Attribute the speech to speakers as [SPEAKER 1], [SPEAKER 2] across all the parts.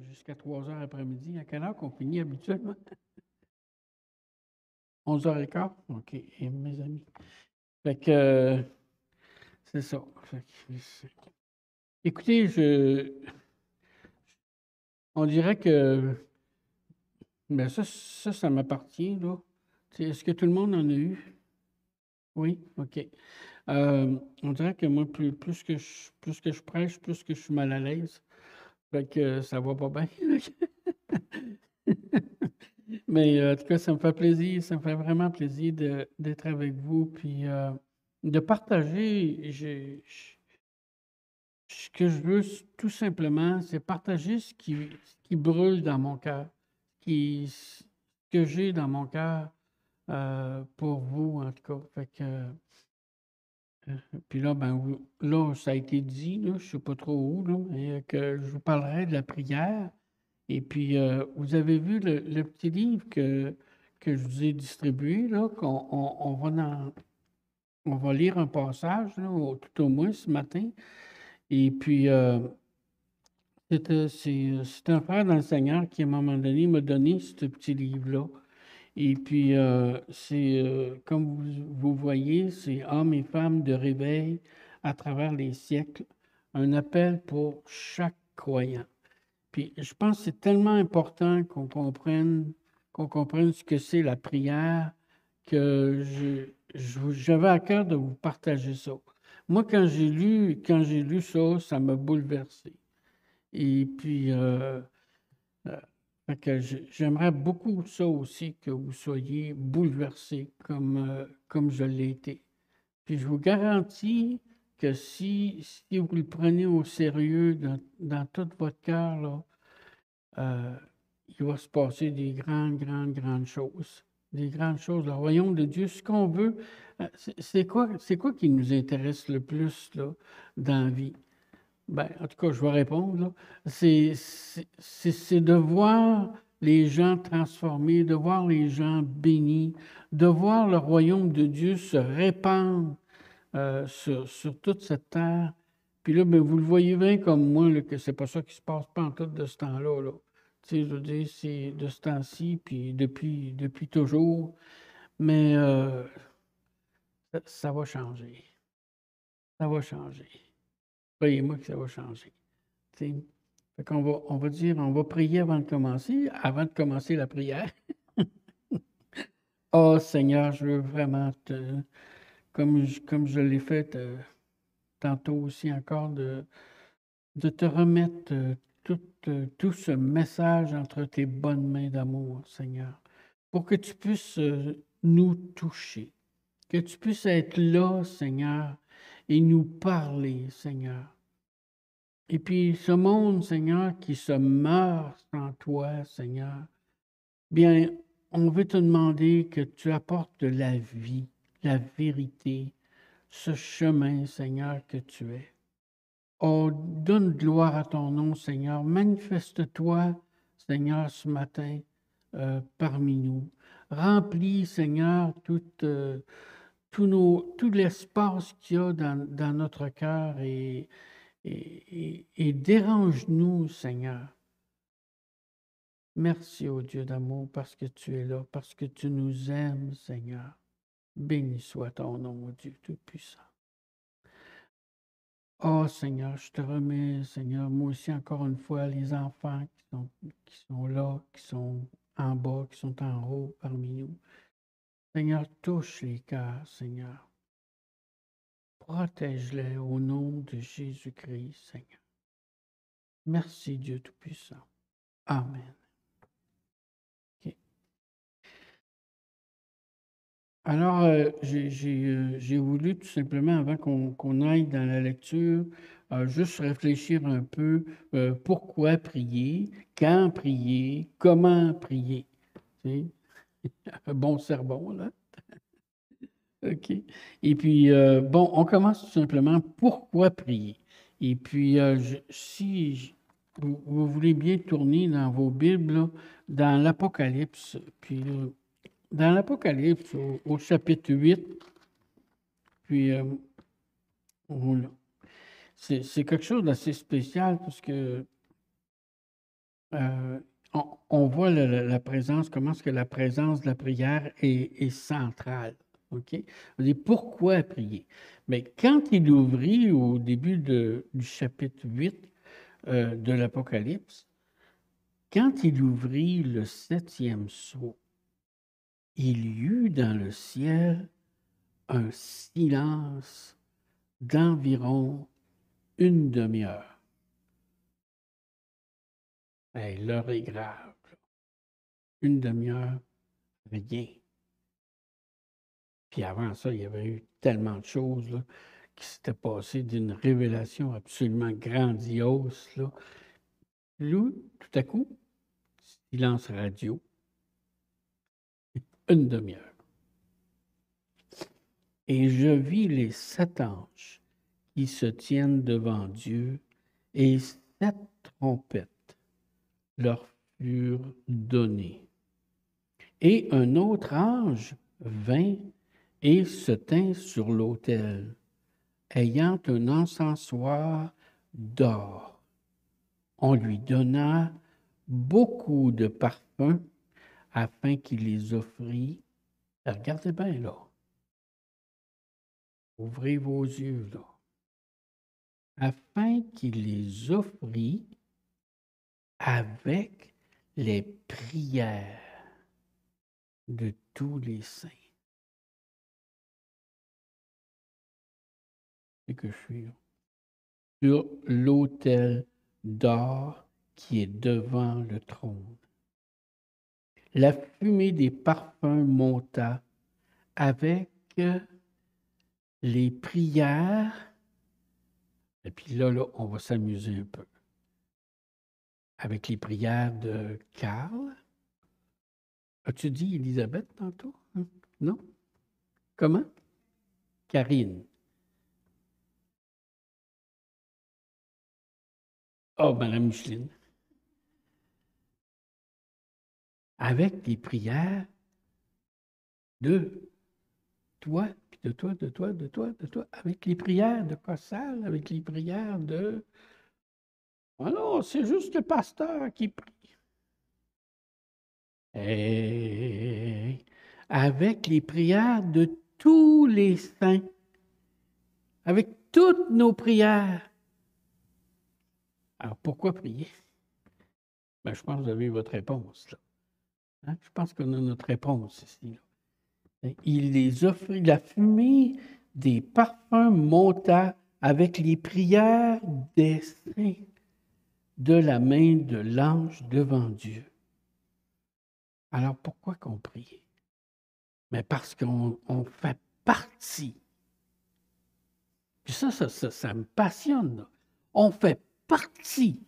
[SPEAKER 1] Jusqu'à 3 heures après-midi. À quelle heure qu'on finit habituellement? 11h15? OK. Et mes amis. Fait que c'est ça. Écoutez, on dirait que ben ça m'appartient, là. Est-ce que tout le monde en a eu? Oui? OK. On dirait que moi, plus que je prêche, plus que je suis mal à l'aise. Fait que ça va pas bien. Mais en tout cas, ça me fait plaisir, ça me fait vraiment plaisir d'être avec vous, puis de partager. Ce que je veux tout simplement, c'est partager ce qui brûle dans mon cœur, ce que j'ai dans mon cœur pour vous, en tout cas. Fait que, puis là, là, ça a été dit, là, je ne sais pas trop où, là, mais que je vous parlerai de la prière. Et puis, vous avez vu le petit livre que je vous ai distribué, là, on va lire un passage, là, tout au moins ce matin. Et puis, c'est un frère dans le Seigneur qui, à un moment donné, m'a donné ce petit livre-là. Et puis, comme vous voyez, c'est Hommes et femmes de réveil à travers les siècles, un appel pour chaque croyant. Puis je pense que c'est tellement important qu'on comprenne ce que c'est la prière, que j'avais à cœur de vous partager ça. Moi, quand j'ai lu ça, ça m'a bouleversé. Et puis, fait que j'aimerais beaucoup ça aussi, que vous soyez bouleversés comme je l'ai été. Puis je vous garantis que si vous le prenez au sérieux dans tout votre cœur, là, euh, il va se passer des grandes choses. Des grandes choses. Le royaume de Dieu, ce qu'on veut, c'est quoi qui nous intéresse le plus là, dans la vie? Ben, en tout cas, je vais répondre. Là. C'est de voir les gens transformés, de voir les gens bénis, de voir le royaume de Dieu se répandre sur toute cette terre. Puis là, ben, vous le voyez bien comme moi, là, que c'est pas ça qui se passe pas en tout de ce temps-là. Là. Tu sais, je veux dire, c'est de ce temps-ci, puis depuis toujours. Mais ça va changer. Ça va changer. Croyez-moi que ça va changer. Tu sais. Fait qu'on on va dire, on va prier avant de commencer la prière. Oh Seigneur, je veux vraiment comme je l'ai fait tantôt aussi encore, de te remettre tout ce message entre tes bonnes mains d'amour, Seigneur, pour que tu puisses nous toucher, que tu puisses être là, Seigneur, et nous parler, Seigneur. Et puis ce monde, Seigneur, qui se meurt sans toi, Seigneur, bien, on veut te demander que tu apportes la vie, la vérité, ce chemin, Seigneur, que tu es. Oh, donne gloire à ton nom, Seigneur. Manifeste-toi, Seigneur, ce matin parmi nous. Remplis, Seigneur, tout l'espace qu'il y a dans notre cœur et dérange-nous, Seigneur. Merci, ô Dieu d'amour, parce que tu es là, parce que tu nous aimes, Seigneur. Béni soit ton nom, ô Dieu Tout-Puissant. Oh Seigneur, je te remets, Seigneur, moi aussi encore une fois, les enfants qui sont là, qui sont en bas, qui sont en haut parmi nous. Seigneur, touche les cœurs, Seigneur. Protège-les au nom de Jésus-Christ, Seigneur. Merci, Dieu Tout-Puissant. Amen. OK. Alors, j'ai voulu tout simplement, avant qu'on aille dans la lecture, juste réfléchir un peu pourquoi prier, quand prier, comment prier. Tu sais, un bon sermon, là. OK. Et puis, bon, on commence tout simplement pourquoi prier. Et puis, si vous voulez bien tourner dans vos Bibles, là, dans l'Apocalypse, puis dans l'Apocalypse, au chapitre 8, puis voilà. C'est quelque chose d'assez spécial parce que euh, on voit la présence, comment est-ce que la présence de la prière est centrale. OK? On dit pourquoi prier? Mais quand il ouvrit au début du chapitre 8 de l'Apocalypse, quand il ouvrit le 7e sceau, il y eut dans le ciel un silence d'environ une demi-heure. Hey, l'heure est grave. Une demi-heure, rien. Puis avant ça, il y avait eu tellement de choses là, qui s'étaient passées d'une révélation absolument grandiose. Là. Là, tout à coup, silence radio, une demi-heure. Et je vis les 7 anges qui se tiennent devant Dieu, et 7 trompettes leur furent données. Et un autre ange vint et se tint sur l'autel, ayant un encensoir d'or. On lui donna beaucoup de parfums afin qu'il les offrît. Regardez bien là. Ouvrez vos yeux là. Afin qu'il les offrît avec les prières de tous les saints. C'est que je suis sur l'autel d'or qui est devant le trône. La fumée des parfums monta avec les prières. Et puis là, on va s'amuser un peu. Avec les prières de Karl. As-tu dit Élisabeth tantôt? Hein? Non? Comment? Karine. Oh, Madame Micheline. Avec les prières de toi, puis de toi, de toi, de toi, de toi, avec les prières de Cossal, avec les prières de... Oh non, c'est juste le pasteur qui prie. Et avec les prières de tous les saints, avec toutes nos prières. Alors, pourquoi prier? Ben, je pense que vous avez votre réponse, là. Hein? Je pense qu'on a notre réponse ici, là. Il les offrit, la fumée des parfums monta avec les prières des saints de la main de l'ange devant Dieu. Alors, pourquoi qu'on prie? Mais parce qu'on fait partie. Puis ça me passionne, là. On fait partie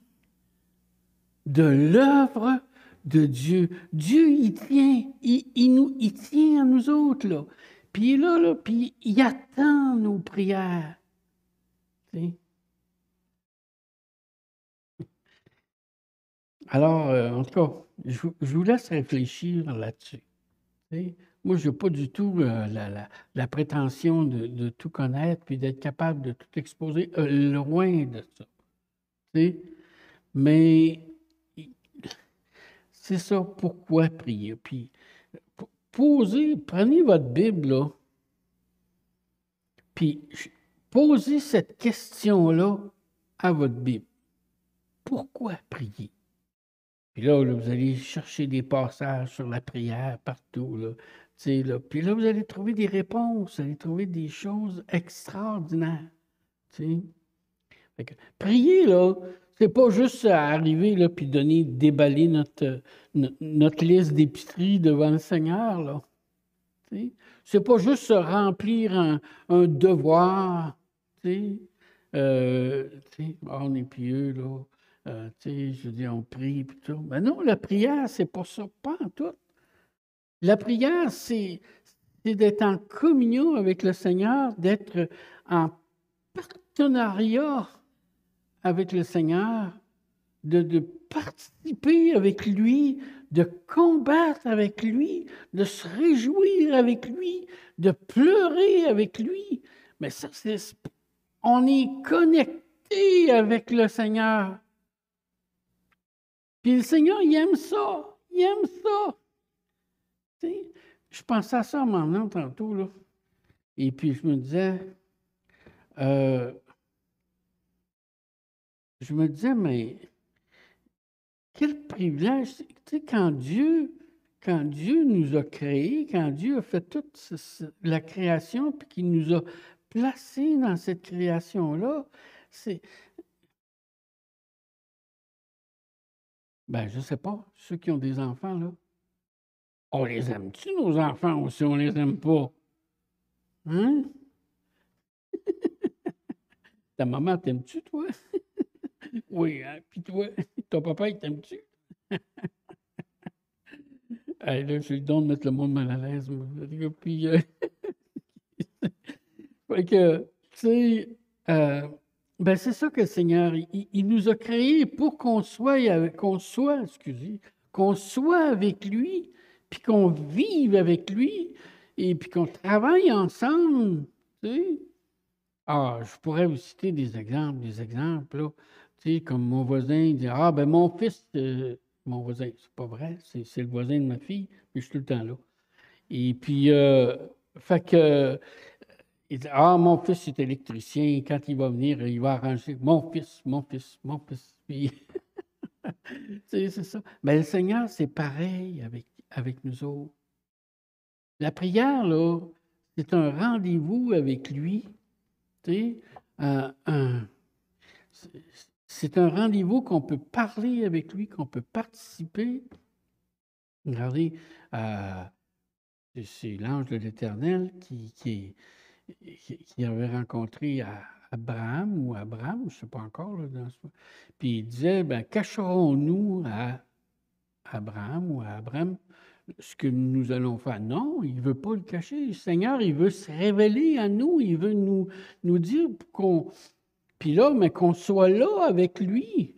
[SPEAKER 1] de l'œuvre de Dieu. Dieu, il tient, il tient à nous autres, là. Puis il est là, puis il attend nos prières. Tu sais? Alors, en tout cas, je vous laisse réfléchir là-dessus. Tu sais? Moi, je n'ai pas du tout la prétention de tout connaître puis d'être capable de tout exposer, loin de ça. Tu sais? Mais c'est ça, pourquoi prier? Puis, prenez votre Bible, là, puis posez cette question-là à votre Bible. Pourquoi prier? Puis là, vous allez chercher des passages sur la prière partout, là. Tu sais, là. Puis là, vous allez trouver des réponses, vous allez trouver des choses extraordinaires. Tu sais. Fait que, prier, là, c'est pas juste arriver, là, puis déballer notre liste d'épicerie devant le Seigneur, là. Tu sais. C'est pas juste se remplir un devoir, tu sais. On est pieux, là. Je veux dire, on prie, puis tout. Mais non, la prière, c'est pas ça, pas en tout. La prière, c'est d'être en communion avec le Seigneur, d'être en partenariat avec le Seigneur, de participer avec lui, de combattre avec lui, de se réjouir avec lui, de pleurer avec lui. Mais ça, on est connecté avec le Seigneur. Puis le Seigneur, il aime ça. Il aime ça. Tu sais, je pensais à ça en m'en venant tantôt, là. Et puis je me disais, mais quel privilège, tu sais, quand Dieu nous a créés, quand Dieu a fait toute la création, puis qu'il nous a placés dans cette création-là, c'est, je ne sais pas, ceux qui ont des enfants, là, on les aime-tu, nos enfants, ou si on les aime pas? Hein? Ta maman, t'aimes-tu, toi? Oui, hein? Puis toi, ton papa, il t'aime-tu? Hey, là, j'ai le don de mettre le monde mal à l'aise, moi. Puis, fait que, tu sais, c'est ça que le Seigneur, il nous a créés pour qu'on soit avec lui, puis qu'on vive avec lui, et puis qu'on travaille ensemble, tu sais. Ah, je pourrais vous citer des exemples, là. Tu sais, comme mon voisin, il dit, ah, mon fils, mon voisin, c'est pas vrai, c'est le voisin de ma fille, mais je suis tout le temps là. Et puis, fait que, il dit, ah, mon fils est électricien, quand il va venir, il va arranger. Mon fils, mon fils, mon fils. Puis, tu sais, c'est ça. Mais le Seigneur, c'est pareil avec nous autres. La prière, là, c'est un rendez-vous avec lui. Tu sais, c'est un rendez-vous qu'on peut parler avec lui, qu'on peut participer. Regardez, c'est l'ange de l'Éternel qui avait rencontré Abraham, je ne sais pas encore, là, puis il disait, cacherons-nous à Abraham ou à Abraham ce que nous allons faire. Non, il ne veut pas le cacher. Le Seigneur, il veut se révéler à nous, il veut nous dire puis là, mais qu'on soit là avec lui.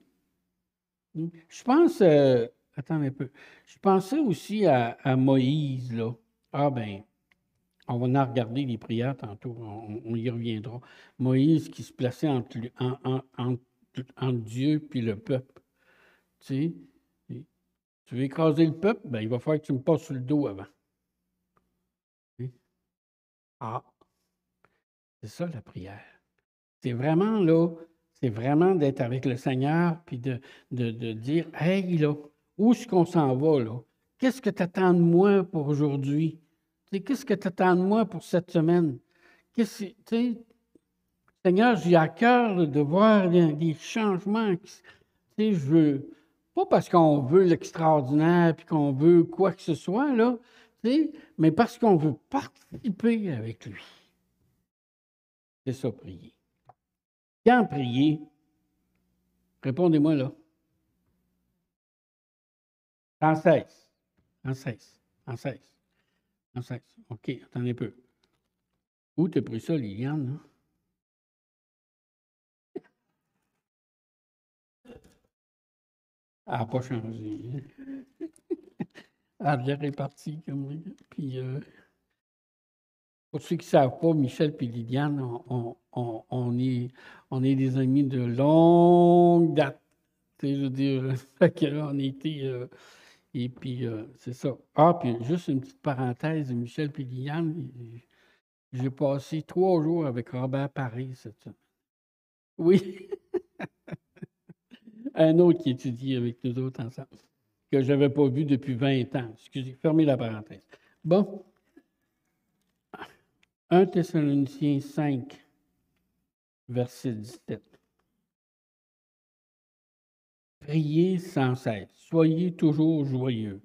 [SPEAKER 1] Je pense, attends un peu, je pensais aussi à Moïse, là. Ah on va en regarder les prières tantôt, on y reviendra. Moïse qui se plaçait entre Dieu puis le peuple. Tu sais, tu veux écraser le peuple, il va falloir que tu me passes sur le dos avant. Ah, c'est ça la prière. C'est vraiment là, c'est vraiment d'être avec le Seigneur puis de dire, hey là, où est-ce qu'on s'en va là? Qu'est-ce que tu attends de moi pour aujourd'hui? Qu'est-ce que tu attends de moi pour cette semaine? Seigneur, j'ai à cœur là, de voir des changements. Je veux, pas parce qu'on veut l'extraordinaire puis qu'on veut quoi que ce soit, là, mais parce qu'on veut participer avec lui. C'est ça, prier. Quand prier, répondez-moi là. En 16. En 16. En 16. En 16. OK, attendez un peu. Où t'as pris ça, Liliane? Là? Elle n'a pas changé. Elle a bien réparti comme. Puis, pour ceux qui ne savent pas, Michel et Liliane, on est des amis de longue date. Je veux dire, fait que là, on était. Et puis, c'est ça. Ah, puis juste une petite parenthèse, Michel et Liliane, j'ai passé 3 jours avec Robert Paris cette semaine. Oui, un autre qui étudie avec nous autres ensemble, que je n'avais pas vu depuis 20 ans. Excusez, fermez la parenthèse. Bon, 1 Thessaloniciens 5, verset 17. Priez sans cesse, soyez toujours joyeux.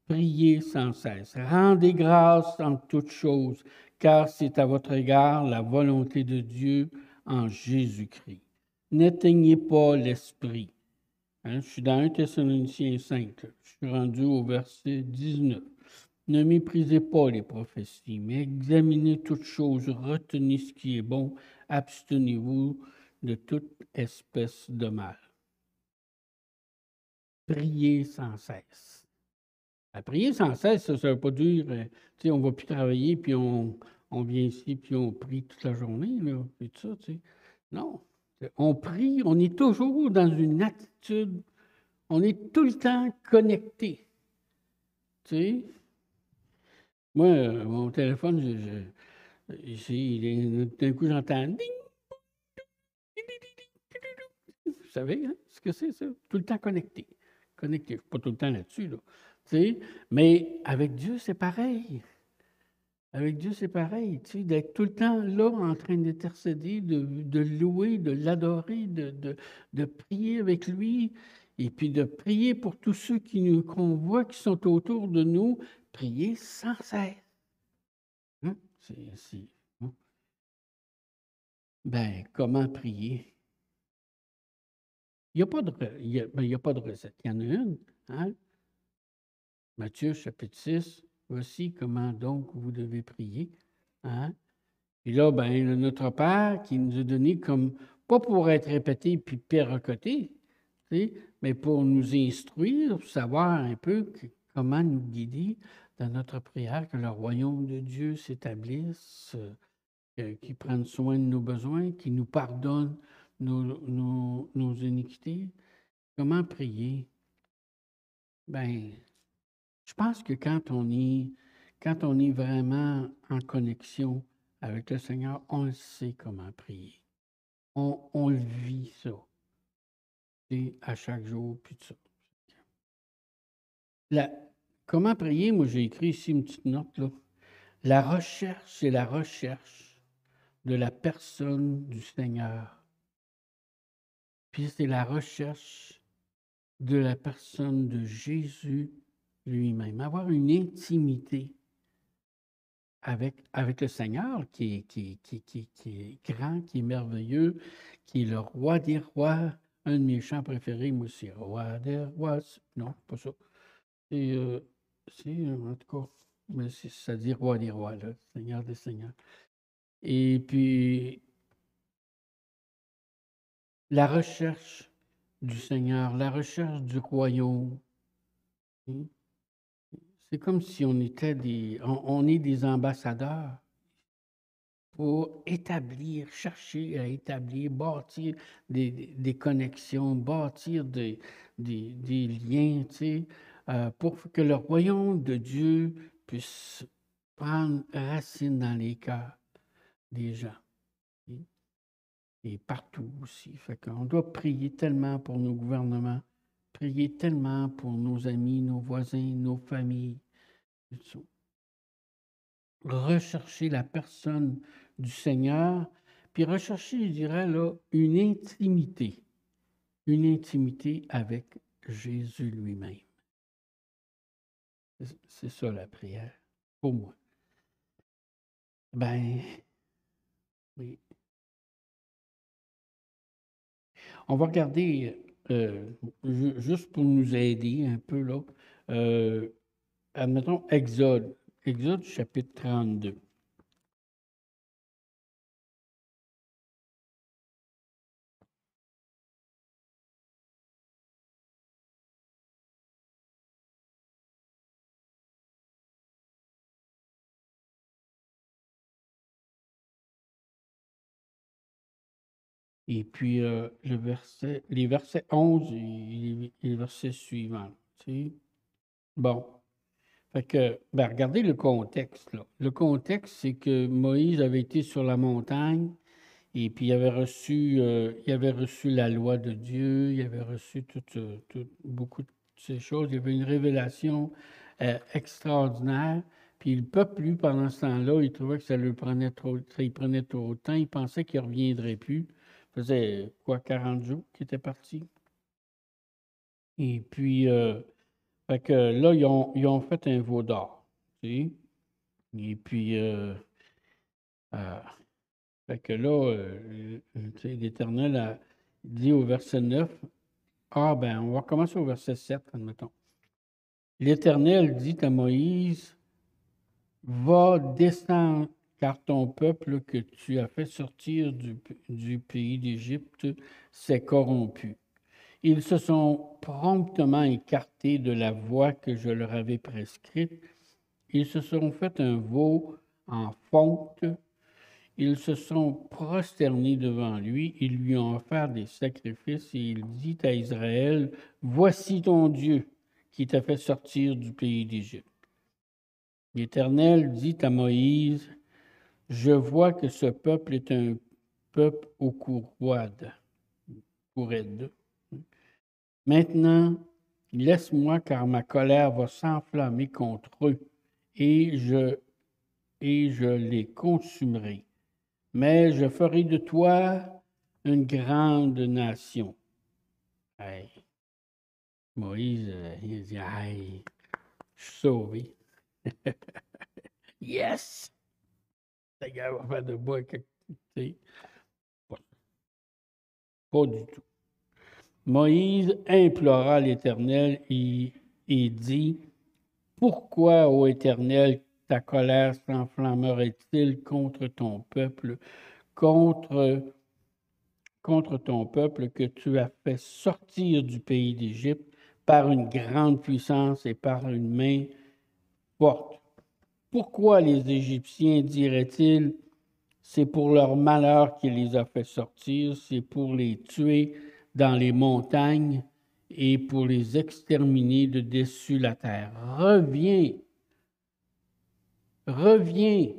[SPEAKER 1] Priez sans cesse. Rendez grâce en toutes choses, car c'est à votre égard la volonté de Dieu en Jésus-Christ. N'éteignez pas l'esprit. Je suis dans 1 Thessaloniciens 5. Je suis rendu au verset 19. Ne méprisez pas les prophéties, mais examinez toutes choses, retenez ce qui est bon, abstenez-vous de toute espèce de mal. Priez sans cesse. Prier sans cesse, ça ne veut pas dire, on ne va plus travailler, puis on vient ici, puis on prie toute la journée, là, puis tout ça, Non. On prie, on est toujours dans une attitude, On est tout le temps connecté. Tu sais? Moi, mon téléphone, d'un coup, j'entends ding, ding, ding, ding, ding, ding. Vous savez, hein, ce que c'est, ça? Tout le temps connecté. Connecté. Je ne suis pas tout le temps là-dessus, là. Tu sais? Mais avec Dieu, c'est pareil. Avec Dieu, c'est pareil, tu sais, d'être tout le temps là en train d'intercéder, de louer, de l'adorer, de prier avec lui, et puis de prier pour tous ceux qu'on voit qui sont autour de nous, prier sans cesse. Hein? Hein? Ben, comment prier? Il n'y a pas de, il y a pas de recette. Il y en a une. Hein? Matthieu chapitre 6, voici comment donc vous devez prier. Hein? Puis là, ben, notre Père qui nous a donné comme, pas pour être répété puis perrocoté, tu sais, mais pour nous instruire, pour savoir un peu comment nous guider dans notre prière, que le royaume de Dieu s'établisse, qu'il prenne soin de nos besoins, qu'il nous pardonne nos iniquités. Comment prier? Ben, je pense que quand on est vraiment en connexion avec le Seigneur, on le sait comment prier. On le vit, ça. Et à chaque jour, puis tout ça. Comment prier? Moi, j'ai écrit ici une petite note, là. La recherche, c'est la recherche de la personne du Seigneur. Puis c'est la recherche de la personne de Jésus lui-même. Avoir une intimité avec le Seigneur qui est grand, qui est merveilleux, qui est le roi des rois. Un de mes chants préférés, moi, c'est Roi des rois. Non, pas ça. C'est en tout cas, mais ça dit Roi des rois, là, Seigneur des seigneurs. Et puis, la recherche du Seigneur, la recherche du royaume. Hein? C'est comme si on était on est des ambassadeurs pour chercher à établir, bâtir des connexions, bâtir des liens, tu sais, pour que le royaume de Dieu puisse prendre racine dans les cœurs des gens. Et partout aussi. Fait qu'on doit prier tellement pour nos gouvernements, prier tellement pour nos amis, nos voisins, nos familles. Tout ça. Rechercher la personne du Seigneur, puis rechercher, je dirais, là, une intimité avec Jésus lui-même. C'est ça la prière, pour moi. Ben, oui. On va regarder, juste pour nous aider un peu, là, admettons Exode chapitre 32. Et puis, les versets 11 et les versets suivants. Tu sais. Bon. Fait que, ben, regardez le contexte, là. Le contexte, c'est que Moïse avait été sur la montagne et puis il avait reçu la loi de Dieu, il avait reçu beaucoup de ces choses. Il y avait une révélation extraordinaire. Puis le peuple, lui, pendant ce temps-là, il trouvait que ça il prenait trop de temps. Il pensait qu'il ne reviendrait plus. Ça faisait, quoi, 40 jours qu'il était parti. Et puis, fait que là, ils ont fait un veau d'or. Tu sais. Et puis, euh, fait que là, tu sais, l'Éternel dit au verset 9, ah ben, on va commencer au verset 7, admettons. L'Éternel dit à Moïse, va, descendre, car ton peuple que tu as fait sortir du pays d'Égypte s'est corrompu. Ils se sont promptement écartés de la voie que je leur avais prescrite. Ils se sont fait un veau en fonte. ils se sont prosternés devant lui, ils lui ont offert des sacrifices et il dit à Israël, voici ton Dieu qui t'a fait sortir du pays d'Égypte. L'Éternel dit à Moïse, je vois que ce peuple est un peuple au cou raide. Maintenant, laisse-moi car ma colère va s'enflammer contre eux et je les consumerai. Mais je ferai de toi une grande nation. Hey. Moïse, il dit, hey, je suis sauvé. Yes! Le gars va faire de bois quelque chose. Pas du tout. Moïse implora l'Éternel et dit, pourquoi, ô Éternel, ta colère s'enflammerait-il contre ton peuple, contre ton peuple que tu as fait sortir du pays d'Égypte par une grande puissance et par une main forte? Pourquoi les Égyptiens diraient-ils, c'est pour leur malheur qu'il les a fait sortir, c'est pour les tuer dans les montagnes et pour les exterminer de dessus la terre. Reviens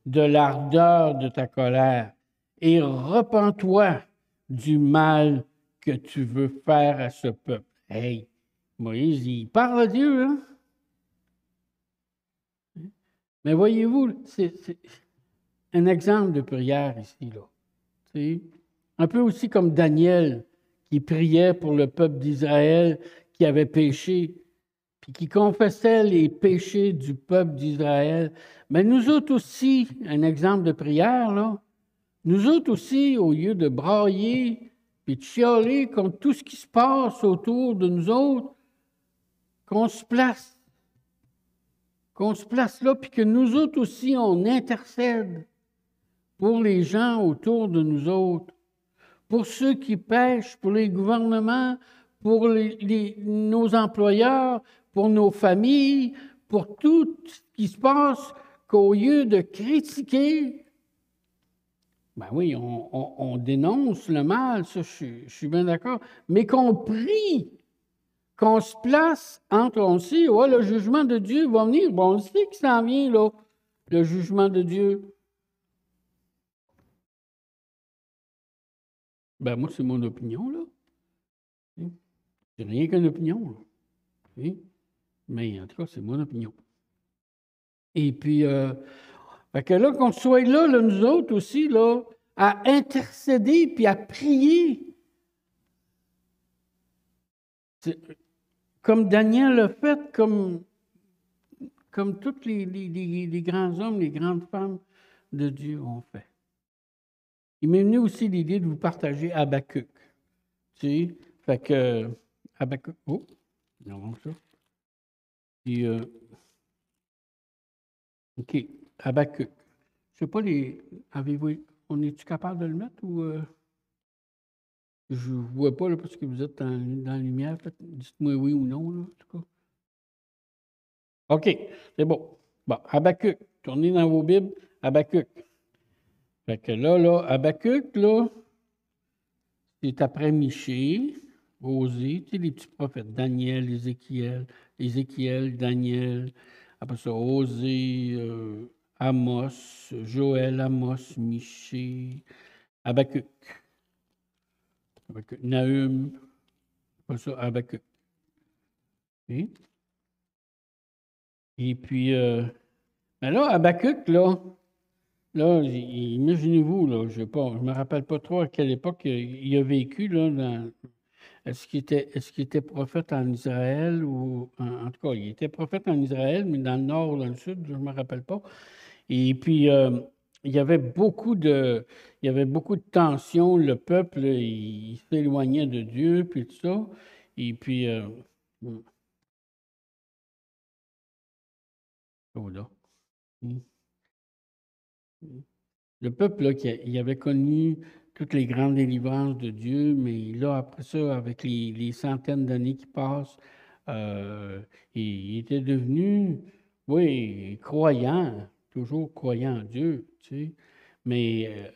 [SPEAKER 1] de l'ardeur de ta colère et repens-toi du mal que tu veux faire à ce peuple. Hey, Moïse, il parle à Dieu, hein? Mais voyez-vous, c'est un exemple de prière ici, là. C'est un peu aussi comme Daniel qui priait pour le peuple d'Israël qui avait péché, puis qui confessait les péchés du peuple d'Israël. Mais nous autres aussi, un exemple de prière, là, nous autres aussi, au lieu de brailler puis de chialer contre tout ce qui se passe autour de nous autres, qu'on se place là, puis que nous autres aussi, on intercède pour les gens autour de nous autres, pour ceux qui pêchent, pour les gouvernements, pour nos employeurs, pour nos familles, pour tout ce qui se passe, qu'au lieu de critiquer, ben oui, on dénonce le mal, ça, je suis bien d'accord, mais qu'on prie, qu'on se place entre, on sait, ouais, le jugement de Dieu va venir, bon, on sait qu'il s'en vient, là, le jugement de Dieu. Ben moi, c'est mon opinion, là. C'est rien qu'une opinion, là. Oui. Mais en tout cas, c'est mon opinion. Et puis, fait que là, qu'on soit là, nous autres aussi, là, à intercéder puis à prier. Comme Daniel l'a fait, comme tous les grands hommes, les grandes femmes de Dieu ont fait. Il m'est venu aussi l'idée de vous partager Habakkuk. Tu sais, fait que Habakkuk, oh, non, ça. Puis, OK, Habakkuk. Je ne sais pas, on est-tu capable de le mettre ou je ne vois pas là, parce que vous êtes dans la lumière. Dites-moi oui ou non, là, en tout cas. OK, c'est bon. Bon, Habakkuk, tournez dans vos Bibles, Habakkuk. Fait que là, Habakkuk, là, c'est après Michée, Osée, tu sais, les petits prophètes, Daniel, Ézéchiel, Daniel, après ça, Osée, Amos, Joël, Amos, Michée, Habakkuk, Nahum, après ça, Habakkuk. Okay. Et puis, mais là, Habakkuk, là, imaginez-vous, là, je ne me rappelle pas trop à quelle époque il a vécu, là, est-ce qu'il était prophète en Israël ou, en tout cas, il était prophète en Israël, mais dans le nord ou dans le sud, je ne me rappelle pas. Et puis, il y avait beaucoup de tensions. Le peuple, il s'éloignait de Dieu, puis tout ça. Et puis, oh là. Le peuple, là, il avait connu toutes les grandes délivrances de Dieu, mais là, après ça, avec les centaines d'années qui passent, il était devenu, oui, croyant, toujours croyant en Dieu, tu sais. mais, euh,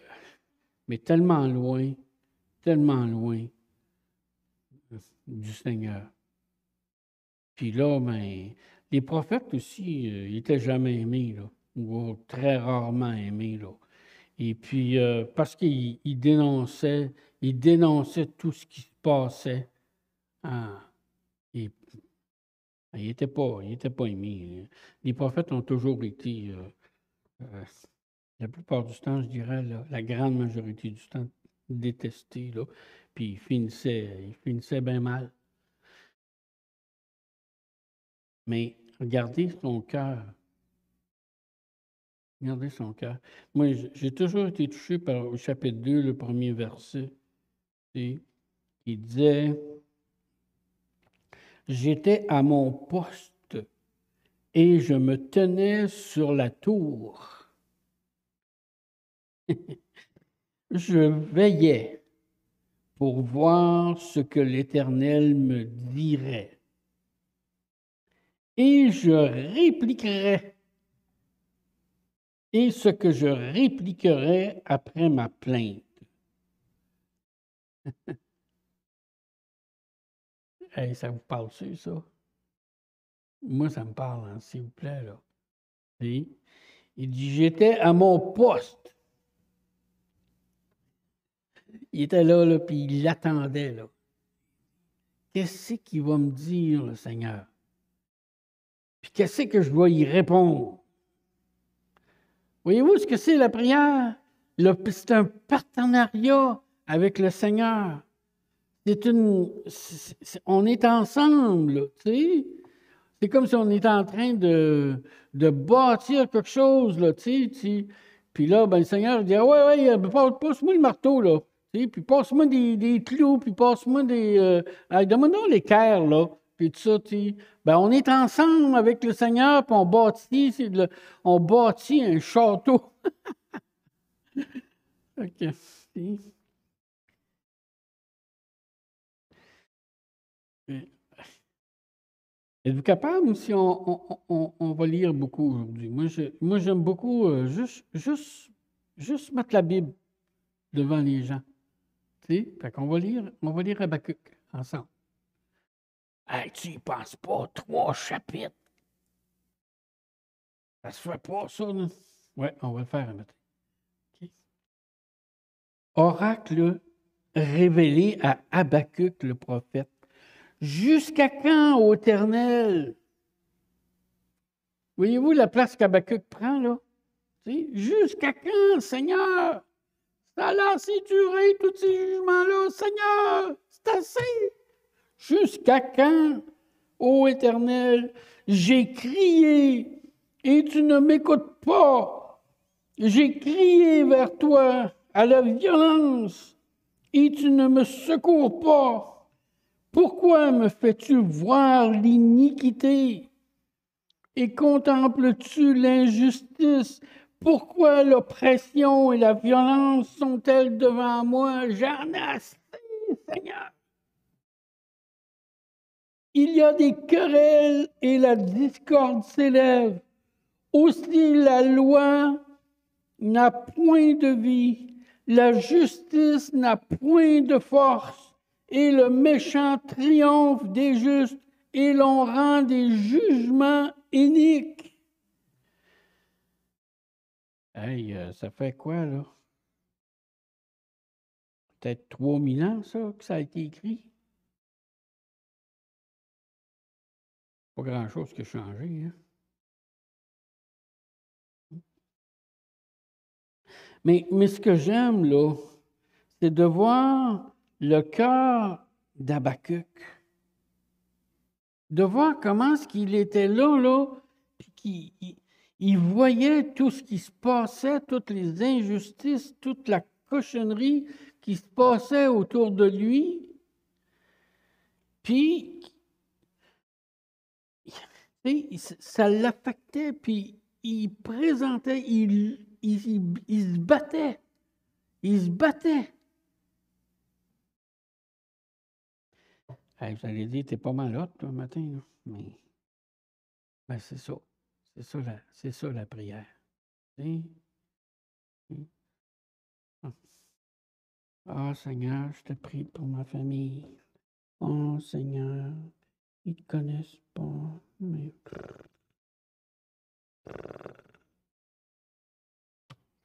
[SPEAKER 1] mais tellement loin du Seigneur. Puis là, ben, les prophètes aussi, ils n'étaient jamais aimés, là, ou très rarement aimés, là. Et puis, parce qu'ils dénonçaient tout ce qui se passait. Ah, et, ils n'étaient pas aimés. Les prophètes ont toujours été, la plupart du temps, je dirais, là, la grande majorité du temps, détestés, là. Puis ils finissaient bien mal. Mais regardez son cœur. Regardez son cœur. Moi, j'ai toujours été touché par au chapitre 2, le premier verset. Il disait, j'étais à mon poste et je me tenais sur la tour. Je veillais pour voir ce que l'Éternel me dirait. Et je répliquerai. Et ce que je répliquerai après ma plainte. Hey, ça vous parle-tu, ça? Moi, ça me parle, hein, s'il vous plaît, là. Et il dit, j'étais à mon poste. Il était là, puis il l'attendait, là. Qu'est-ce qu'il va me dire, le Seigneur? Puis qu'est-ce que je dois y répondre? Voyez-vous ce que c'est la prière? C'est un partenariat avec le Seigneur. On est ensemble, là, tu sais. C'est comme si on était en train de bâtir quelque chose, là, tu sais. Puis là, ben, le Seigneur dit, ouais, passe-moi le marteau, là. Tu sais, puis passe-moi des clous, puis passe-moi des... donne-moi les l'équerre, là. Puis tout ça, tu sais. Ben, on est ensemble avec le Seigneur, puis on bâtit un château. OK. Êtes-vous capable ou si on va lire beaucoup aujourd'hui? Moi, j'aime beaucoup juste mettre la Bible devant les gens. Tu sais? Fait qu'on on va lire Habakkuk ensemble. Hey, tu y penses pas, 3 chapitres. Ça se fait pas, ça, là. Ouais, on va le faire un matin. OK. Oracle révélé à Habakkuk le prophète. Jusqu'à quand, ô Éternel? Voyez-vous la place qu'Habakkuk prend, là? Jusqu'à quand, Seigneur? Ça a assez duré, tous ces jugements-là. Seigneur, c'est assez. Jusqu'à quand, ô Éternel, j'ai crié et tu ne m'écoutes pas. J'ai crié vers toi à la violence et tu ne me secours pas. Pourquoi me fais-tu voir l'iniquité et contemples-tu l'injustice? Pourquoi l'oppression et la violence sont-elles devant moi? J'en ai assez, Seigneur. Il y a des querelles et la discorde s'élève. Aussi la loi n'a point de vie, la justice n'a point de force, et le méchant triomphe des justes, et l'on rend des jugements iniques. Hey, ça fait quoi, là? Peut-être 3000 ans, ça, que ça a été écrit? Pas grand-chose qui a changé, hein? Mais ce que j'aime, là, c'est de voir le cœur d'Habakkuk. De voir comment est-ce qu'il était là, puis qu'il voyait tout ce qui se passait, toutes les injustices, toute la cochonnerie qui se passait autour de lui. Puis, ça l'affectait, puis il présentait, il se battait. Il se battait. Hey, vous allez dire, t'es pas mal hot, toi, le matin, là. Mais ben, c'est ça. C'est ça la prière. Ah, Seigneur, je te prie pour ma famille. Oh, Seigneur, ils ne te connaissent pas, mais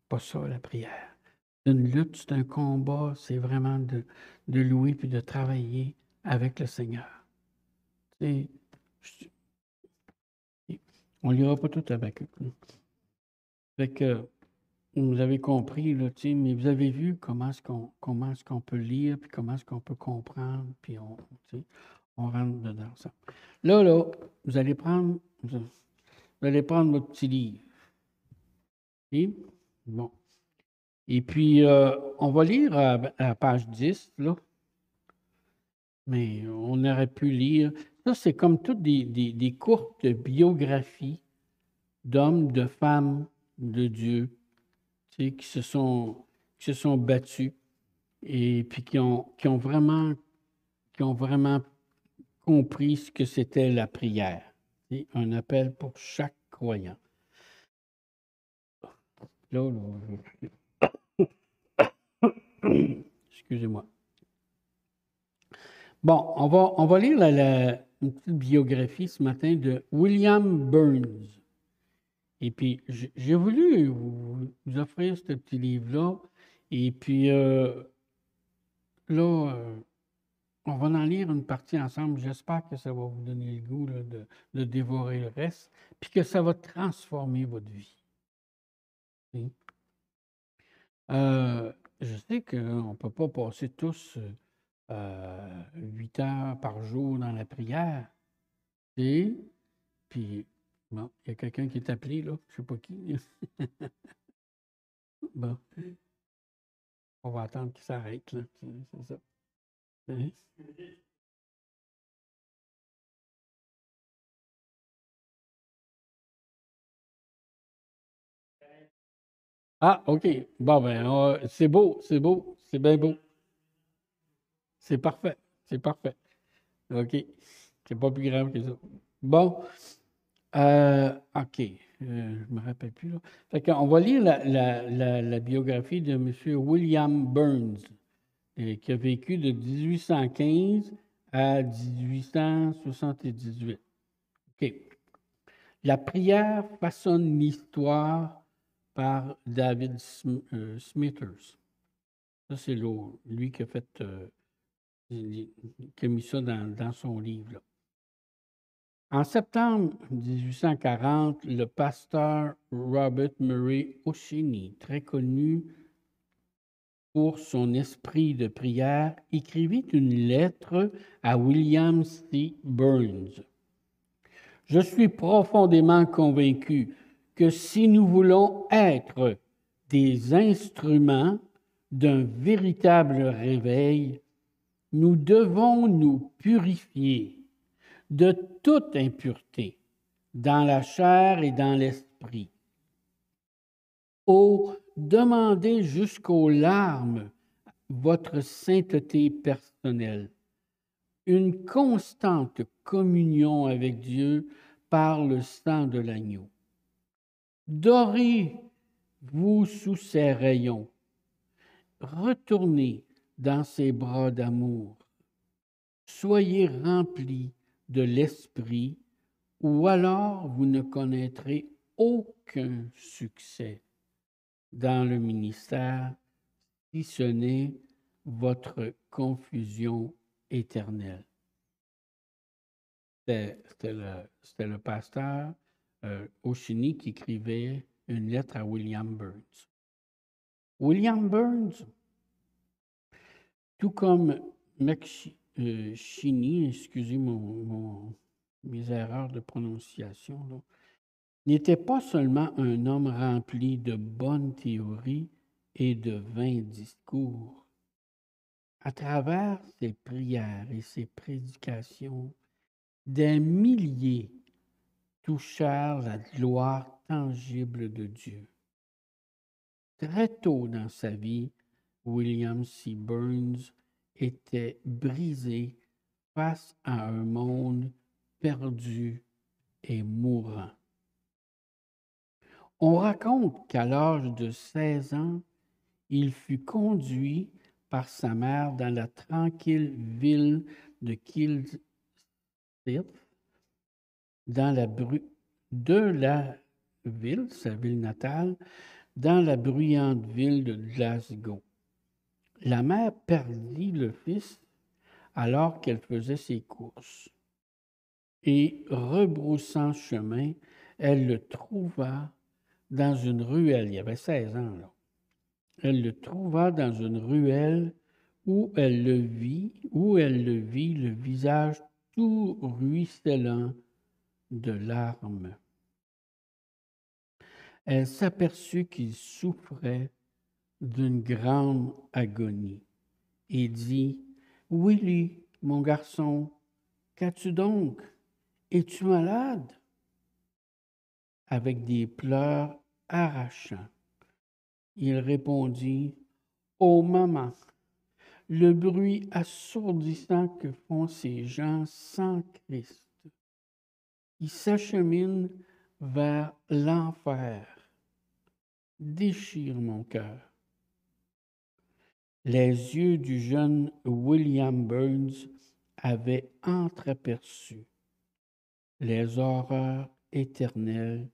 [SPEAKER 1] pas ça, la prière. C'est une lutte, c'est un combat, c'est vraiment de louer puis de travailler avec le Seigneur. Tu sais, on ne lira pas tout avec eux. Fait que vous avez compris, là, tu sais, mais vous avez vu comment est-ce qu'on peut lire, puis comment est-ce qu'on peut comprendre, puis tu sais, on rentre dedans ça. Là, vous allez prendre votre petit livre. OK? Bon. Et puis, on va lire à la page 10, là. Mais on aurait pu lire. Ça, c'est comme toutes des courtes biographies d'hommes, de femmes de Dieu, tu sais, qui se sont battus et puis qui ont vraiment compris ce que c'était la prière. C'est un appel pour chaque croyant. Là, excusez-moi. Bon, on va lire une petite biographie ce matin de William Burns. Et puis, j'ai voulu vous offrir ce petit livre-là. Et puis, là, on va en lire une partie ensemble. J'espère que ça va vous donner le goût là, de dévorer le reste, puis que ça va transformer votre vie. Oui. Je sais qu'on ne peut pas passer tous 8 heures par jour dans la prière. Et puis, bon, il y a quelqu'un qui est appelé, là, je ne sais pas qui. Bon, on va attendre qu'il s'arrête, là. C'est ça. Hein? Ah, OK. Bon, ben, c'est beau, c'est bien beau. C'est parfait, c'est parfait. OK. C'est pas plus grave que ça. Bon, OK. Je ne me rappelle plus, là. Fait qu'on va lire la biographie de M. William Burns, qui a vécu de 1815 à 1878. OK. La prière façonne l'histoire par David Smithers. Ça, c'est lui qui a fait, qui a mis ça dans son livre, là. En septembre 1840, le pasteur Robert Murray O'Sheany, très connu pour son esprit de prière, écrivit une lettre à William C. Burns. Je suis profondément convaincu que si nous voulons être des instruments d'un véritable réveil, nous devons nous purifier de toute impureté dans la chair et dans l'esprit. Oh, demandez jusqu'aux larmes votre sainteté personnelle, une constante communion avec Dieu par le sang de l'agneau. Dorez-vous sous ses rayons, retournez dans ses bras d'amour, soyez remplis de l'esprit, ou alors vous ne connaîtrez aucun succès dans le ministère, si ce n'est votre confusion éternelle. C'était le pasteur O'Sheany qui écrivait une lettre à William Burns. William Burns, tout comme McSheany, excusez mes erreurs de prononciation, là, n'était pas seulement un homme rempli de bonnes théories et de vains discours. À travers ses prières et ses prédications, des milliers touchèrent la gloire tangible de Dieu. Très tôt dans sa vie, William C. Burns était brisé face à un monde perdu et mourant. On raconte qu'à l'âge de 16 ans, il fut conduit par sa mère dans la tranquille ville de Kilsyth, de la ville, sa ville natale, dans la bruyante ville de Glasgow. La mère perdit le fils alors qu'elle faisait ses courses. Et rebroussant chemin, elle le trouva dans une ruelle. Il y avait 16 ans, là. Elle le trouva dans une ruelle où elle le vit, le visage tout ruisselant de larmes. Elle s'aperçut qu'il souffrait d'une grande agonie et dit: Willie, mon garçon, qu'as-tu donc? Es-tu malade? Avec des pleurs arrachants, il répondit: Ô maman, le bruit assourdissant que font ces gens sans Christ, qui s'acheminent vers l'enfer, déchire mon cœur. Les yeux du jeune William Burns avaient entreaperçu les horreurs éternelles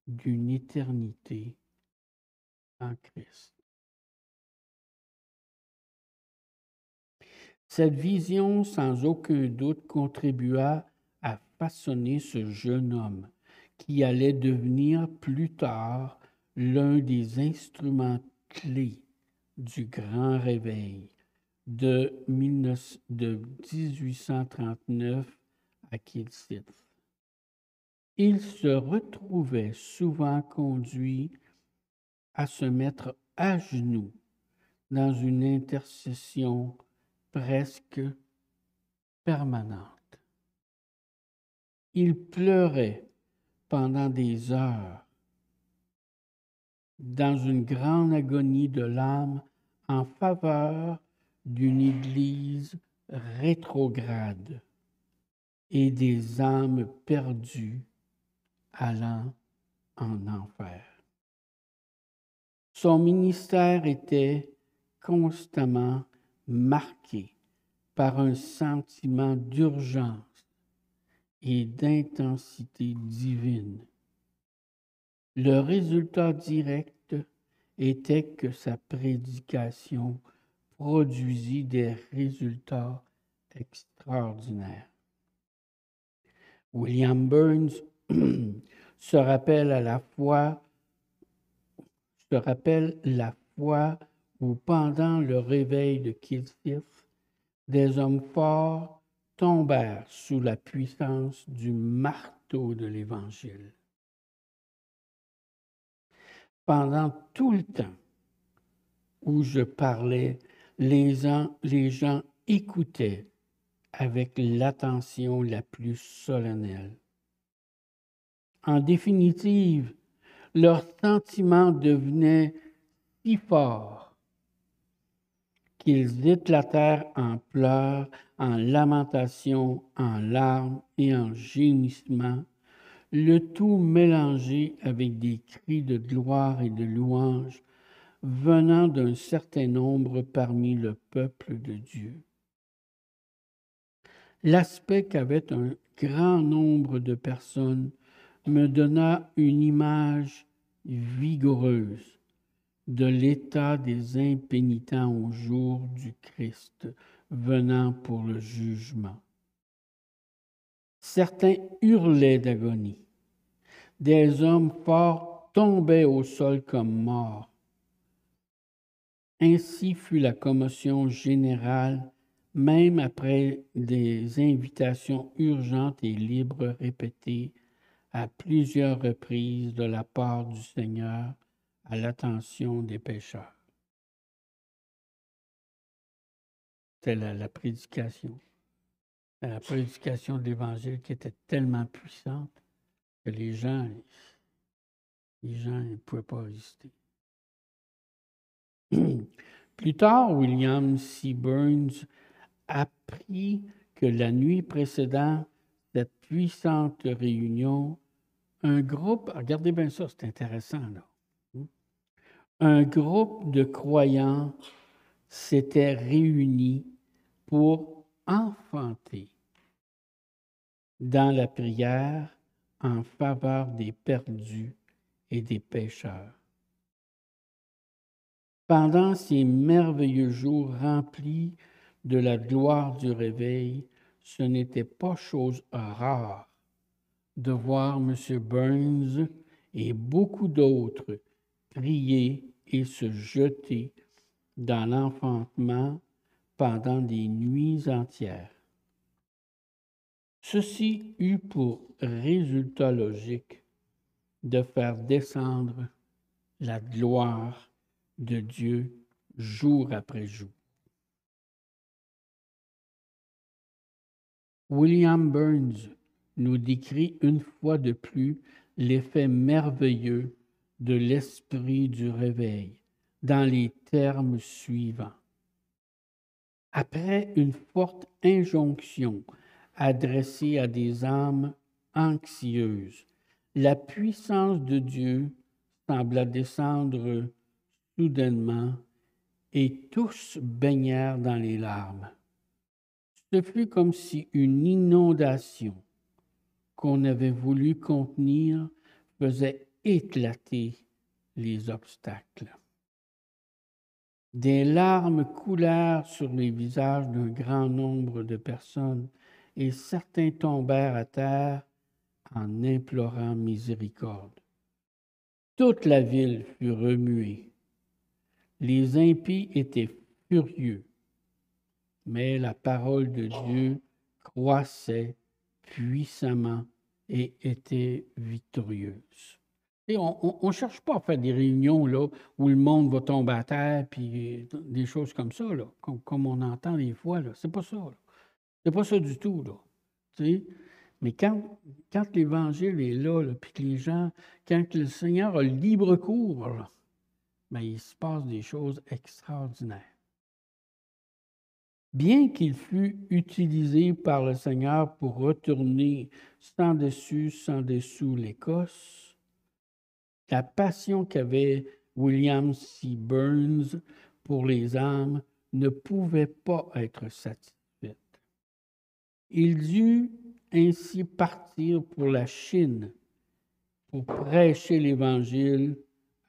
[SPEAKER 1] d'une éternité en Christ. Cette vision, sans aucun doute, contribua à façonner ce jeune homme qui allait devenir plus tard l'un des instruments clés du grand réveil de 1839 à Kilsyth. Il se retrouvait souvent conduit à se mettre à genoux dans une intercession presque permanente. Il pleurait pendant des heures dans une grande agonie de l'âme en faveur d'une Église rétrograde et des âmes perdues allant en enfer. Son ministère était constamment marqué par un sentiment d'urgence et d'intensité divine. Le résultat direct était que sa prédication produisit des résultats extraordinaires. William Burns se rappelle la fois où, pendant le réveil de Kilsyth, des hommes forts tombèrent sous la puissance du marteau de l'Évangile. Pendant tout le temps où je parlais, les gens écoutaient avec l'attention la plus solennelle. En définitive, leurs sentiments devenaient si forts qu'ils éclatèrent en pleurs, en lamentations, en larmes et en gémissements, le tout mélangé avec des cris de gloire et de louange venant d'un certain nombre parmi le peuple de Dieu. L'aspect qu'avait un grand nombre de personnes me donna une image vigoureuse de l'état des impénitents au jour du Christ venant pour le jugement. Certains hurlaient d'agonie. Des hommes forts tombaient au sol comme morts. Ainsi fut la commotion générale, même après des invitations urgentes et libres répétées à plusieurs reprises de la part du Seigneur à l'attention des pécheurs. C'est la prédication. La prédication de l'Évangile qui était tellement puissante que les gens ne pouvaient pas résister. Plus tard, William C. Burns apprit que la nuit précédant cette puissante réunion, un groupe, regardez bien ça, c'est intéressant là, un groupe de croyants s'était réuni pour enfanter dans la prière en faveur des perdus et des pécheurs. Pendant ces merveilleux jours remplis de la gloire du réveil, ce n'était pas chose rare de voir M. Burns et beaucoup d'autres prier et se jeter dans l'enfantement pendant des nuits entières. Ceci eut pour résultat logique de faire descendre la gloire de Dieu jour après jour. William Burns nous décrit une fois de plus l'effet merveilleux de l'esprit du réveil dans les termes suivants. Après une forte injonction adressée à des âmes anxieuses, la puissance de Dieu sembla descendre soudainement et tous baignèrent dans les larmes. Ce fut comme si une inondation qu'on avait voulu contenir faisait éclater les obstacles. Des larmes coulèrent sur les visages d'un grand nombre de personnes et certains tombèrent à terre en implorant miséricorde. Toute la ville fut remuée. Les impies étaient furieux, mais la parole de Dieu croissait puissamment et était victorieuse. Et on ne cherche pas à faire des réunions là, où le monde va tomber à terre, puis des choses comme ça, là, comme on entend des fois. C'est pas ça. C'est pas ça du tout. Là. Tu sais? Mais quand l'Évangile est là, puis que les gens, quand le Seigneur a libre cours, là, bien, il se passe des choses extraordinaires. Bien qu'il fût utilisé par le Seigneur pour retourner sans dessus, sans dessous l'Écosse, la passion qu'avait William C. Burns pour les âmes ne pouvait pas être satisfaite. Il dut ainsi partir pour la Chine pour prêcher l'Évangile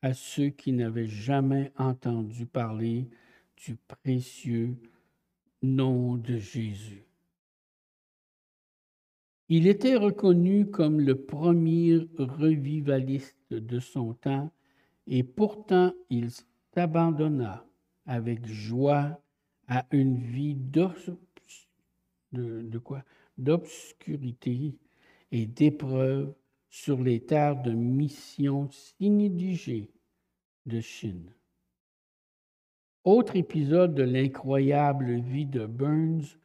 [SPEAKER 1] à ceux qui n'avaient jamais entendu parler du précieux nom de Jésus. Il était reconnu comme le premier revivaliste de son temps et pourtant il s'abandonna avec joie à une vie d'obscurité et d'épreuve sur les terres de mission sinidigées de Chine. Autre épisode de l'incroyable vie de Burns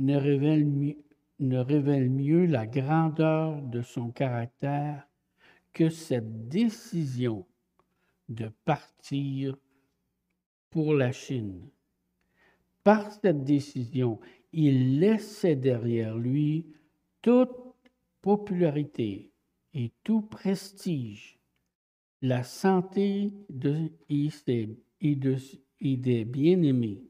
[SPEAKER 1] ne révèle mieux la grandeur de son caractère que cette décision de partir pour la Chine. Par cette décision, il laissait derrière lui toute popularité et tout prestige, la santé et des bien-aimés.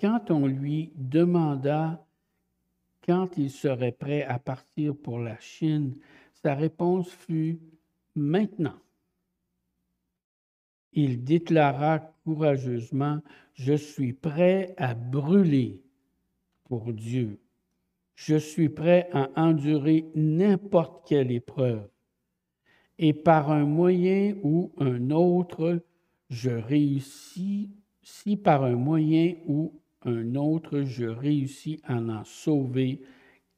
[SPEAKER 1] Quand on lui demanda quand il serait prêt à partir pour la Chine, sa réponse fut « maintenant ». Il déclara courageusement « Je suis prêt à brûler pour Dieu. Je suis prêt à endurer n'importe quelle épreuve. Et par un moyen ou un autre, je réussis, si par un moyen ou un autre, je réussis à en sauver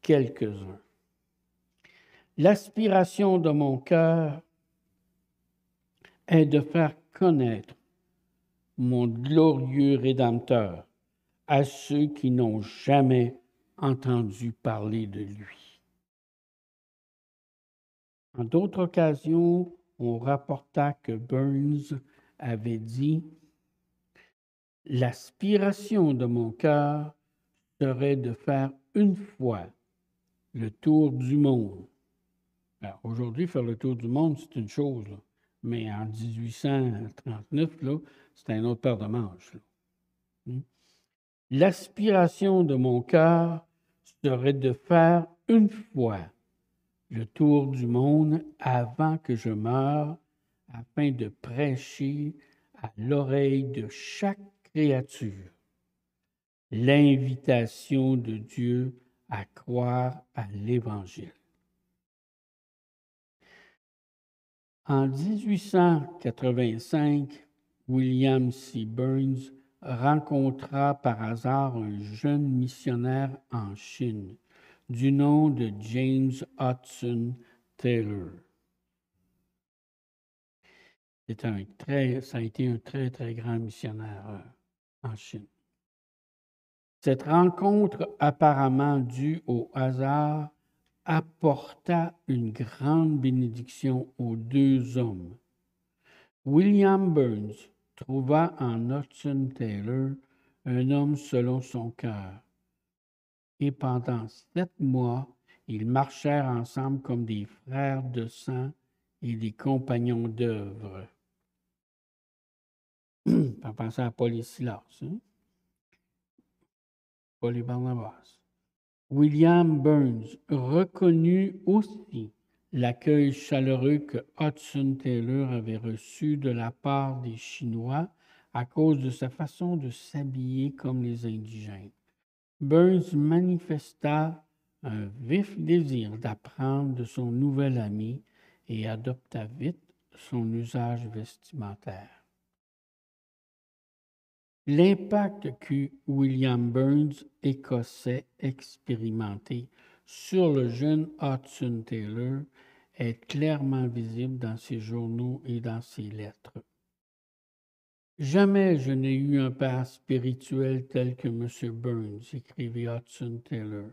[SPEAKER 1] quelques-uns. L'aspiration de mon cœur est de faire connaître mon glorieux Rédempteur à ceux qui n'ont jamais entendu parler de lui. En d'autres occasions, on rapporta que Burns avait dit « L'aspiration de mon cœur serait de faire une fois le tour du monde. » Alors, aujourd'hui, faire le tour du monde, c'est une chose. Là. Mais en 1839, là, c'était un autre paire de manches. Là. L'aspiration de mon cœur serait de faire une fois le tour du monde avant que je meure, afin de prêcher à l'oreille de chaque créature l'invitation de Dieu à croire à l'Évangile. En 1885, William C. Burns rencontra par hasard un jeune missionnaire en Chine du nom de James Hudson Taylor. Ça a été un très, très grand missionnaire en Chine. Cette rencontre apparemment due au hasard apporta une grande bénédiction aux deux hommes. William Burns trouva en Hudson Taylor un homme selon son cœur. Et pendant 7 mois, ils marchèrent ensemble comme des frères de sang et des compagnons d'œuvre. On pensait à Paul et Silas, hein? Paul et Barnabas. William Burns reconnut aussi l'accueil chaleureux que Hudson Taylor avait reçu de la part des Chinois à cause de sa façon de s'habiller comme les indigènes. Burns manifesta un vif désir d'apprendre de son nouvel ami et adopta vite son usage vestimentaire. L'impact qu'eut William Burns, écossais expérimenté, sur le jeune Hudson Taylor est clairement visible dans ses journaux et dans ses lettres. Jamais je n'ai eu un père spirituel tel que M. Burns, écrivit Hudson Taylor.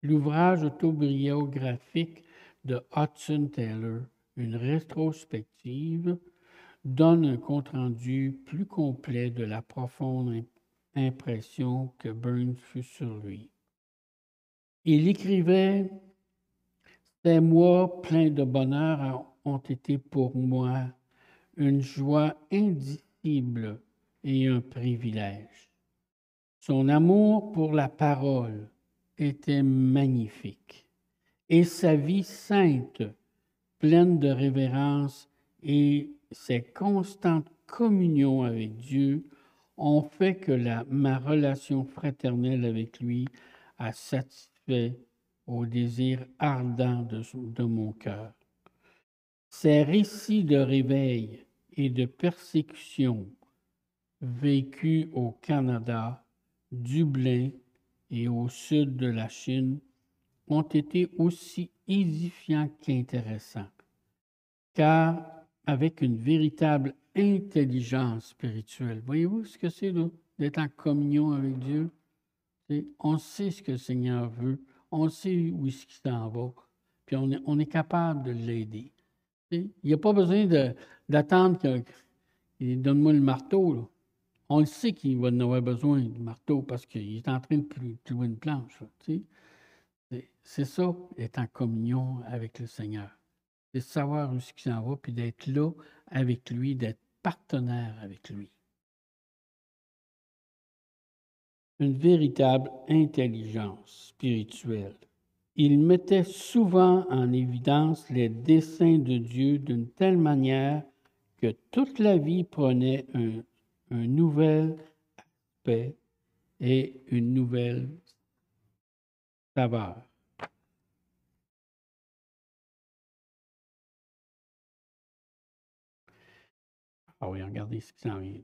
[SPEAKER 1] L'ouvrage autobiographique de Hudson Taylor, une rétrospective, donne un compte-rendu plus complet de la profonde impression que Burns fut sur lui. Il écrivait « Ces mois pleins de bonheur ont été pour moi une joie indicible et un privilège. Son amour pour la parole était magnifique et sa vie sainte, pleine de révérence et ses constantes communions avec Dieu ont fait que ma relation fraternelle avec lui a satisfait au désir ardent de mon cœur. Ces récits de réveil et de persécution vécus au Canada, Dublin et au sud de la Chine ont été aussi édifiants qu'intéressants, car avec une véritable intelligence spirituelle. Voyez-vous ce que c'est d'être en communion avec Dieu? On sait ce que le Seigneur veut, on sait où est-ce qu'il s'en va, puis on est capable de l'aider. Il n'y a pas besoin d'attendre qu'il donne-moi le marteau. Là. On le sait qu'il va en avoir besoin du marteau parce qu'il est en train de clouer une planche. C'est ça, être en communion avec le Seigneur. C'est de savoir où est-ce qu'il s'en va, puis d'être là avec lui, d'être partenaire avec lui. Une véritable intelligence spirituelle. Il mettait souvent en évidence les desseins de Dieu d'une telle manière que toute la vie prenait un nouvel aspect et une nouvelle saveur. Ah oui, regardez ce qui s'en vient.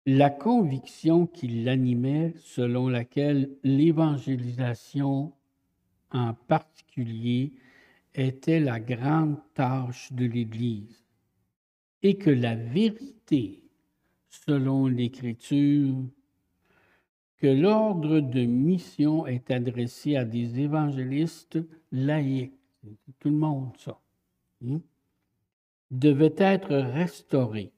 [SPEAKER 1] La conviction qui l'animait, selon laquelle l'évangélisation en particulier était la grande tâche de l'Église et que la vérité, selon l'Écriture, que l'ordre de mission est adressé à des évangélistes laïcs, tout le monde ça, devait être restauré,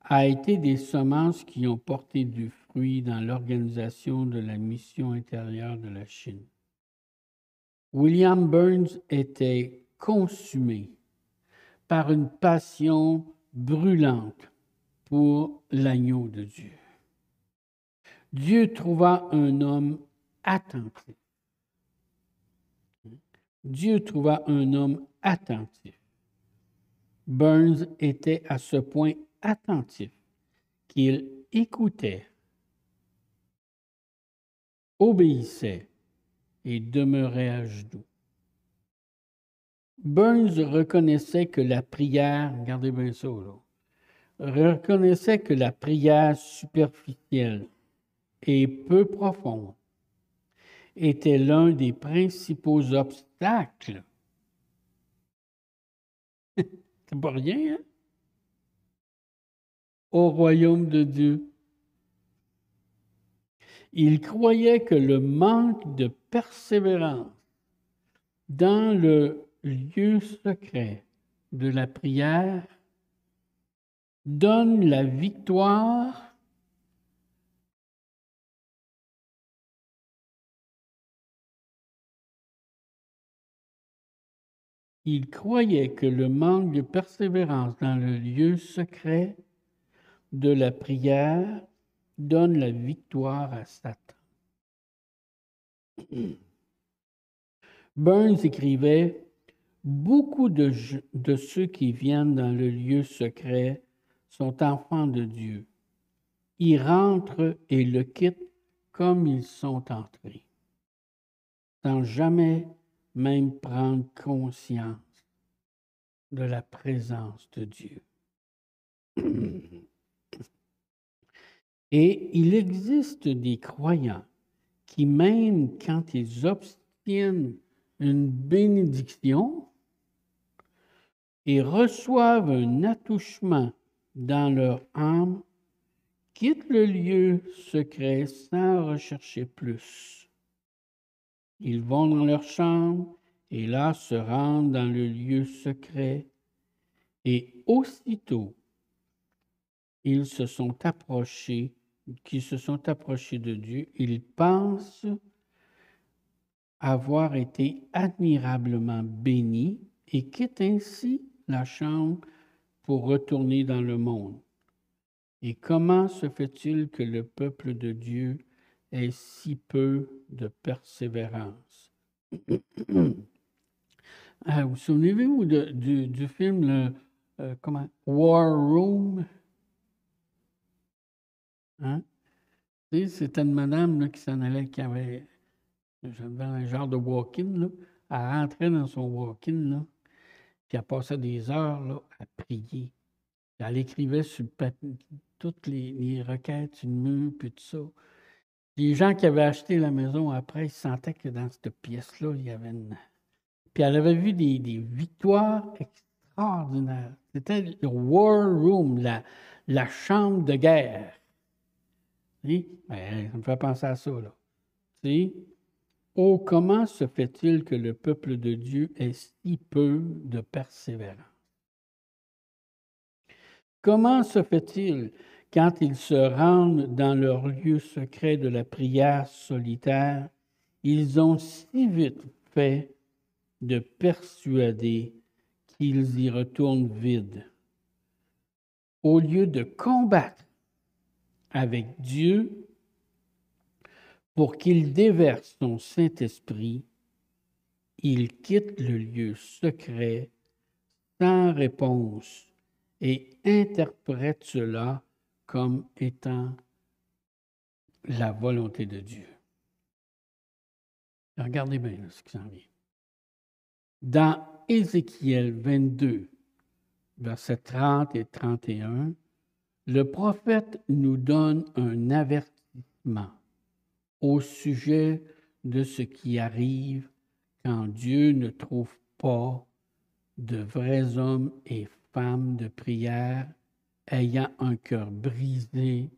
[SPEAKER 1] a été des semences qui ont porté du fruit dans l'organisation de la mission intérieure de la Chine. William Burns était consumé par une passion brûlante pour l'agneau de Dieu. Dieu trouva un homme attentif. Dieu trouva un homme attentif. Burns était à ce point attentif qu'il écoutait, obéissait et demeurait à genoux. Burns reconnaissait que la prière, regardez bien ça, là, reconnaissait que la prière superficielle et peu profonde était l'un des principaux obstacles. C'est pas rien, hein? Au royaume de Dieu. Il croyait que le manque de persévérance dans le lieu secret de la prière donne la victoire Il croyait que le manque de persévérance dans le lieu secret de la prière donne la victoire à Satan. Burns écrivait « Beaucoup de ceux qui viennent dans le lieu secret sont enfants de Dieu. Ils rentrent et le quittent comme ils sont entrés, sans jamais même prendre conscience de la présence de Dieu. » Et il existe des croyants qui, même quand ils obtiennent une bénédiction et reçoivent un attouchement dans leur âme, quittent le lieu secret sans rechercher plus. Ils vont dans leur chambre et là se rendent dans le lieu secret et aussitôt qui se sont approchés de Dieu, ils pensent avoir été admirablement bénis et quittent ainsi la chambre pour retourner dans le monde. Et comment se fait-il que le peuple de Dieu ait si peu de persévérance? Vous souvenez-vous du film War Room? Hein? C'était une madame là, qui s'en allait, qui avait un genre de walk-in. Là. Elle rentrait dans son walk-in, là, puis elle passait des heures là, à prier. Elle écrivait sur le papier toutes les requêtes sur le mur, puis tout ça. Les gens qui avaient acheté la maison après, ils sentaient que dans cette pièce-là, il y avait une... Puis elle avait vu des victoires extraordinaires. C'était le War Room, la chambre de guerre. Oui? Ben, ça me fait penser à ça, là. Tu sais? Oh, comment se fait-il que le peuple de Dieu ait si peu de persévérance? Comment se fait-il, quand ils se rendent dans leur lieu secret de la prière solitaire, ils ont si vite fait de persuader qu'ils y retournent vides? Au lieu de combattre avec Dieu pour qu'il déverse son Saint-Esprit, ils quittent le lieu secret sans réponse et interprètent cela comme étant la volonté de Dieu. Regardez bien là, ce qui s'en vient. Dans Ézéchiel 22, versets 30 et 31, le prophète nous donne un avertissement au sujet de ce qui arrive quand Dieu ne trouve pas de vrais hommes et femmes de prière ayant un cœur brisé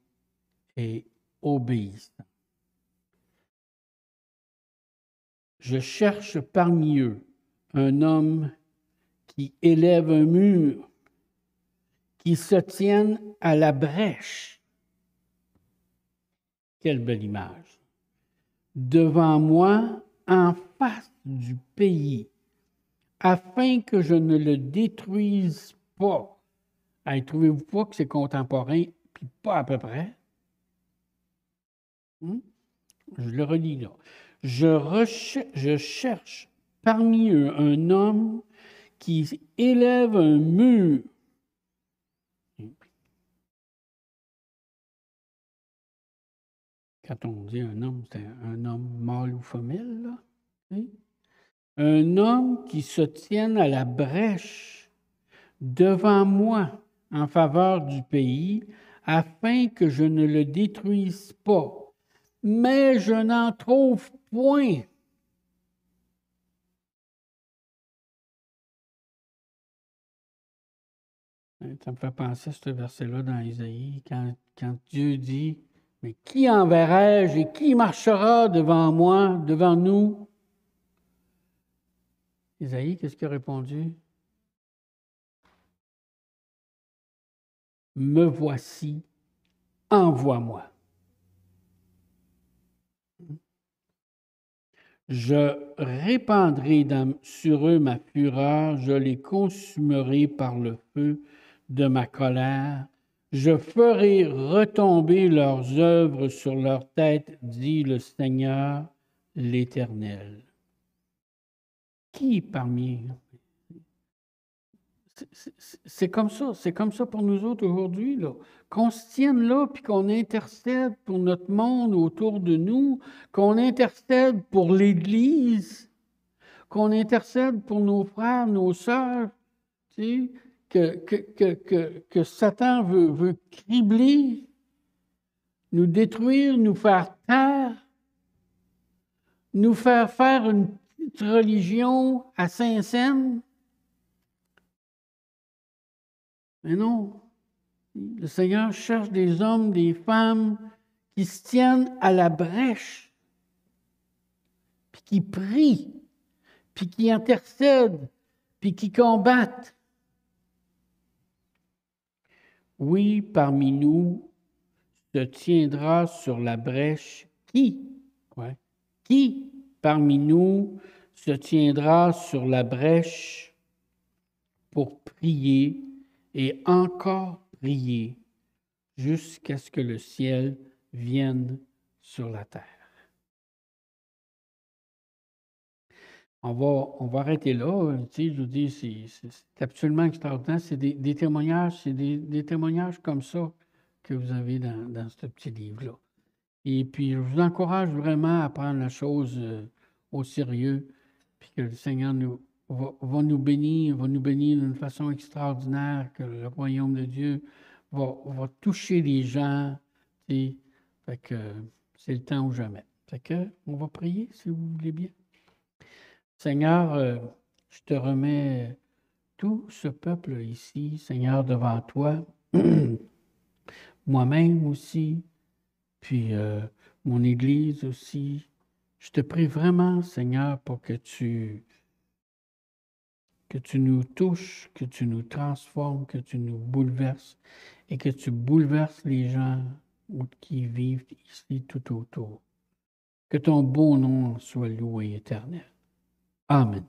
[SPEAKER 1] et obéissant. Je cherche parmi eux un homme qui élève un mur, qui se tienne à la brèche. Quelle belle image. Devant moi, en face du pays, afin que je ne le détruise pas. Hey, trouvez-vous pas que c'est contemporain, puis pas à peu près? Je le relis là. Je cherche parmi eux un homme qui élève un mur. Quand on dit un homme, c'est un homme mâle ou femelle, là. Oui. Un homme qui se tienne à la brèche devant moi en faveur du pays, afin que je ne le détruise pas. Mais je n'en trouve point. Ça me fait penser à ce verset-là dans Isaïe, quand Dieu dit, « Mais qui enverrai-je et qui marchera devant moi, devant nous? » Isaïe, qu'est-ce qu'il a répondu? « Me voici, envoie-moi. » Je répandrai sur eux ma fureur, je les consumerai par le feu de ma colère. Je ferai retomber leurs œuvres sur leur tête, dit le Seigneur, l'Éternel. Qui parmi... C'est comme ça pour nous autres aujourd'hui, là. Qu'on se tienne là, puis qu'on intercède pour notre monde autour de nous, qu'on intercède pour l'Église, qu'on intercède pour nos frères, nos sœurs, tu sais, que Satan veut cribler, nous détruire, nous faire taire, nous faire faire une petite religion à Saint-Saëns. Mais non, le Seigneur cherche des hommes, des femmes qui se tiennent à la brèche, puis qui prient, puis qui intercèdent, puis qui combattent. Oui, parmi nous se tiendra sur la brèche qui? Ouais. Qui parmi nous se tiendra sur la brèche pour prier et encore prier jusqu'à ce que le ciel vienne sur la terre. On va arrêter là. Tu sais, je vous dis, c'est absolument extraordinaire. C'est des témoignages, c'est des témoignages comme ça que vous avez dans ce petit livre-là. Et puis, je vous encourage vraiment à prendre la chose au sérieux, puis que le Seigneur va nous bénir d'une façon extraordinaire, que le royaume de Dieu va toucher les gens. Tu sais. Fait que c'est le temps ou jamais. Fait que on va prier, si vous voulez bien. Seigneur, je te remets tout ce peuple ici, Seigneur, devant toi, moi-même aussi, puis mon Église aussi. Je te prie vraiment, Seigneur, pour que tu nous touches, que tu nous transformes, que tu nous bouleverses et que tu bouleverses les gens qui vivent ici tout autour. Que ton beau nom soit loué éternel. Amen.